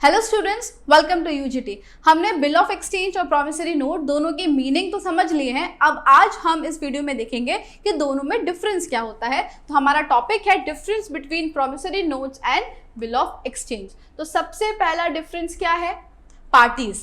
Hello students, welcome to UGT. हमने bill of exchange और promissory note दोनों के मीनिंग तो समझ लिए हैं। अब आज हम इस वीडियो में देखेंगे कि दोनों में डिफरेंस क्या होता है। तो हमारा टॉपिक है difference between promissory notes and bill of exchange. तो सबसे पहला डिफरेंस क्या है? पार्टीज।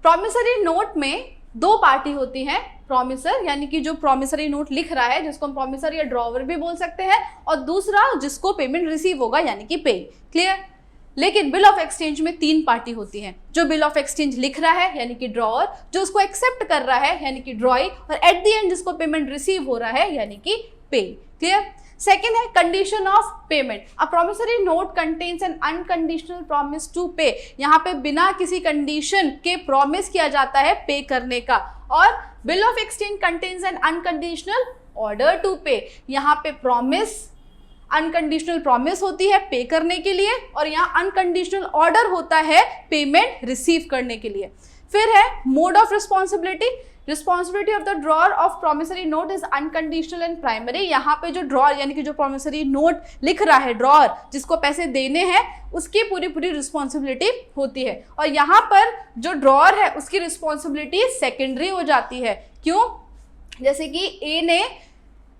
प्रॉमिसरी नोट में दो पार्टी होती हैं, प्रॉमिसर यानी कि जो प्रॉमिसरी नोट लिख रहा है, जिसको हम प्रॉमिसर या ड्रॉवर भी बोल सकते हैं, और दूसरा जिसको पेमेंट रिसीव होगा यानी कि पे। क्लियर? लेकिन बिल ऑफ एक्सचेंज में तीन पार्टी होती हैं। जो बिल ऑफ एक्सचेंज लिख रहा है यानी कि ड्रॉअर, जो उसको एक्सेप्ट कर रहा है यानी कि ड्रॉई, और एट द एंड जिसको पेमेंट रिसीव हो रहा है यानी कि पे। क्लियर? सेकेंड है condition of payment. A promissory note contains an unconditional promise to pay. यहाँ पे बिना किसी कंडीशन के प्रॉमिस किया जाता है पे करने का। और bill of exchange contains an unconditional order to pay. यहाँ पे प्रॉमिस, अनकंडीशनल प्रॉमिस होती है पे करने के लिए, और यहाँ अनकंडीशनल ऑर्डर होता है पेमेंट रिसीव करने के लिए। फिर है mode of responsibility. Responsibility of the drawer of promissory note is unconditional and primary. यहाँ पे जो ड्रॉअर यानी कि जो प्रॉमिसरी नोट लिख रहा है, ड्रॉअर जिसको पैसे देने हैं, उसकी पूरी रिस्पॉन्सिबिलिटी होती है। और यहाँ पर जो ड्रॉअर है उसकी रिस्पॉन्सिबिलिटी सेकेंडरी हो जाती है। क्यों? जैसे कि ए ने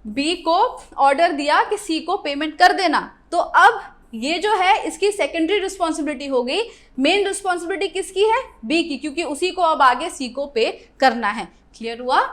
बी को ऑर्डर दिया कि सी को पेमेंट कर देना, तो अब ये जो है इसकी सेकेंडरी रिस्पॉन्सिबिलिटी हो गई। मेन रिस्पॉन्सिबिलिटी किसकी है? बी की, क्योंकि उसी को अब आगे सी को पे करना है। क्लियर हुआ?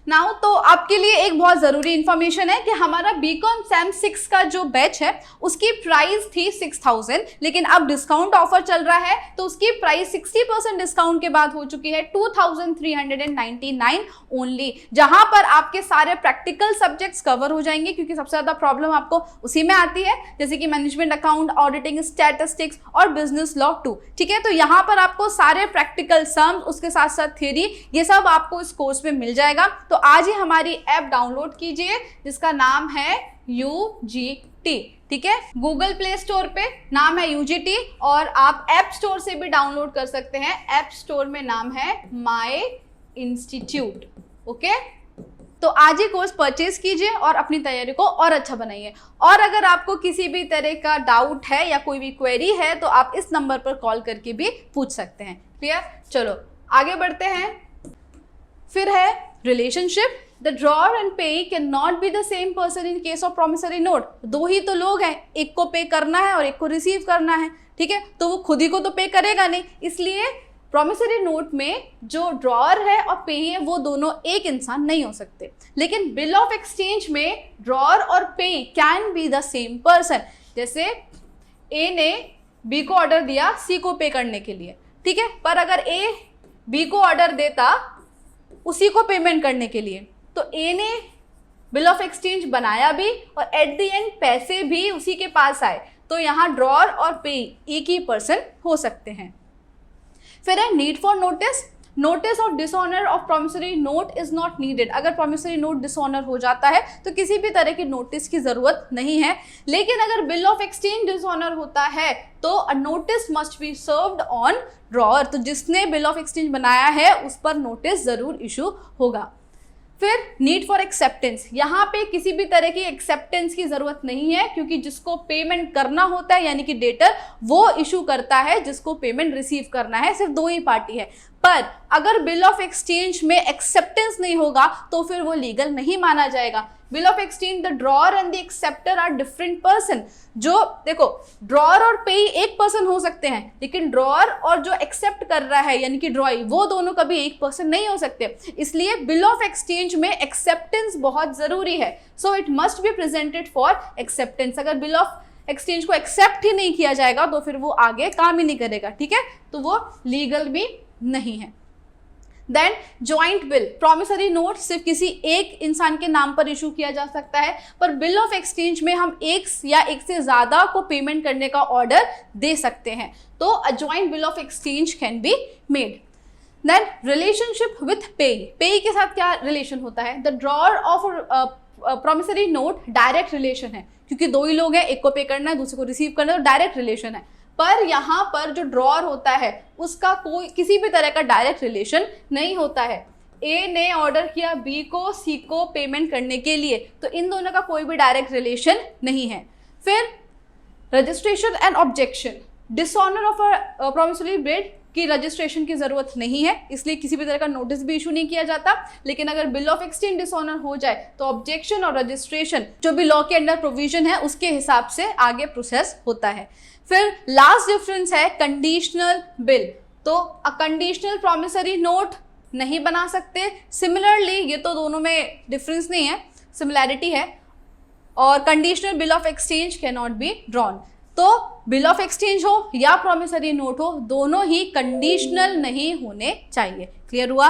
नाउ तो आपके लिए एक बहुत ज़रूरी इन्फॉर्मेशन है कि हमारा बीकॉम सैम 6 का जो बैच है उसकी प्राइस थी 6000, लेकिन अब डिस्काउंट ऑफर चल रहा है तो उसकी प्राइस 60% डिस्काउंट के बाद हो चुकी है 2399 ओनली, जहां पर आपके सारे प्रैक्टिकल सब्जेक्ट्स कवर हो जाएंगे, क्योंकि सबसे ज़्यादा प्रॉब्लम आपको उसी में आती है, जैसे कि मैनेजमेंट अकाउंट, ऑडिटिंग, स्टैटिस्टिक्स और बिजनेस लॉ 2। ठीक है, तो यहाँ पर आपको सारे प्रैक्टिकल सम्स, उसके साथ साथ थ्योरी, ये सब आपको इस कोर्स में मिल जाएगा। तो आज ही हमारी ऐप डाउनलोड कीजिए जिसका नाम है यूजीटी। ठीक है, गूगल प्ले स्टोर पे नाम है यूजीटी, और आप ऐप स्टोर से भी डाउनलोड कर सकते हैं। ऐप स्टोर में नाम है माई इंस्टीट्यूट। ओके, तो आज ही कोर्स परचेज कीजिए और अपनी तैयारी को और अच्छा बनाइए। और अगर आपको किसी भी तरह का डाउट है या कोई भी क्वेरी है तो आप इस नंबर पर कॉल करके भी पूछ सकते हैं। क्लियर? चलो आगे बढ़ते हैं। फिर है रिलेशनशिप। द ड्रॉअर एंड पे can not be the same person in case of promissory note. दो ही तो लोग हैं, एक को पे करना है और एक को रिसीव करना है। ठीक है, तो वो खुद ही को तो पे करेगा नहीं, इसलिए प्रॉमिसरी नोट में जो ड्रॉअर है और पे है वो दोनों एक इंसान नहीं हो सकते। लेकिन बिल ऑफ एक्सचेंज में ड्रॉअर और पे can be the same person. जैसे ए ने बी को ऑर्डर दिया सी को पे करने के लिए, ठीक है, पर अगर ए बी को ऑर्डर देता उसी को पेमेंट करने के लिए, तो ए ने बिल ऑफ एक्सचेंज बनाया भी और एट द एंड पैसे भी उसी के पास आए, तो यहाँ ड्रॉअर और पे एक ही पर्सन हो सकते हैं। फिर है need for notice. Notice of dishonour of promissory note is not needed. अगर प्रॉमिसरी नोट डिसऑनर हो जाता है तो किसी भी तरह की नोटिस की जरूरत नहीं है। लेकिन अगर बिल ऑफ एक्सचेंज डिसऑनर होता है तो a notice must be served on drawer. तो जिसने बिल ऑफ एक्सचेंज बनाया है उस पर नोटिस जरूर इशू होगा। फिर नीड फॉर एक्सेप्टेंस। यहाँ पे किसी भी तरह की एक्सेप्टेंस की जरूरत नहीं है, क्योंकि जिसको पेमेंट करना होता है यानी कि डेटर, वो इशू करता है जिसको पेमेंट रिसीव करना है। सिर्फ दो ही पार्टी है। पर अगर बिल ऑफ एक्सचेंज में एक्सेप्टेंस नहीं होगा तो फिर वो लीगल नहीं माना जाएगा। Bill of exchange the drawer and the acceptor are different person. जो देखो, ड्रॉअर और पे एक पर्सन हो सकते हैं, लेकिन ड्रॉअर और जो एक्सेप्ट कर रहा है यानी कि ड्रॉई, वो दोनों कभी एक पर्सन नहीं हो सकते। इसलिए बिल ऑफ एक्सचेंज में एक्सेप्टेंस बहुत जरूरी है। So it must be presented for acceptance. अगर बिल ऑफ एक्सचेंज को एक्सेप्ट ही नहीं किया जाएगा तो फिर वो आगे काम ही नहीं करेगा। ठीक है, तो वो लीगल भी नहीं है। Then joint bill. Promissory note सिर्फ किसी एक इंसान के नाम पर इशू किया जा सकता है, पर बिल ऑफ एक्सचेंज में हम एक या एक से ज्यादा को पेमेंट करने का ऑर्डर दे सकते हैं। तो a joint bill of exchange can be made. Then relationship with payee. Payee के साथ क्या रिलेशन होता है? The drawer of promissory note direct relation है, क्योंकि दो ही लोग हैं, एक को पे करना है दूसरे को रिसीव करना है, तो डायरेक्ट रिलेशन है। पर यहाँ पर जो ड्रॉअर होता है उसका कोई किसी भी तरह का डायरेक्ट रिलेशन नहीं होता है। ए ने ऑर्डर किया बी को सी को पेमेंट करने के लिए, तो इन दोनों का कोई भी डायरेक्ट रिलेशन नहीं है। फिर registration and objection. Dishonour of a promissory dead की रजिस्ट्रेशन की जरूरत नहीं है, इसलिए किसी भी तरह का नोटिस भी इशू नहीं किया जाता। लेकिन अगर बिल ऑफ एक्सचेंज डिसऑनर हो जाए तो ऑब्जेक्शन और रजिस्ट्रेशन जो भी लॉ के अंडर प्रोविजन है उसके हिसाब से आगे प्रोसेस होता है। फिर लास्ट डिफरेंस है कंडीशनल बिल। तो अ कंडीशनल प्रॉमिसरी नोट नहीं बना सकते। सिमिलरली ये तो दोनों में डिफरेंस नहीं है, सिमिलैरिटी है। और conditional bill of exchange can not be drawn. तो बिल ऑफ एक्सचेंज हो या प्रॉमिसरी नोट हो, दोनों ही कंडीशनल नहीं होने चाहिए। क्लियर हुआ?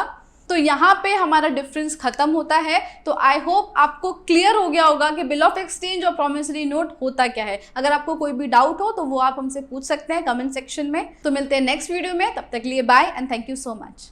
तो यहाँ पे हमारा डिफरेंस खत्म होता है। तो आई होप आपको क्लियर हो गया होगा कि बिल ऑफ एक्सचेंज और प्रॉमिसरी नोट होता क्या है। अगर आपको कोई भी डाउट हो तो वो आप हमसे पूछ सकते हैं कमेंट सेक्शन में। तो मिलते हैं नेक्स्ट वीडियो में, तब तक के लिए bye and thank you so much.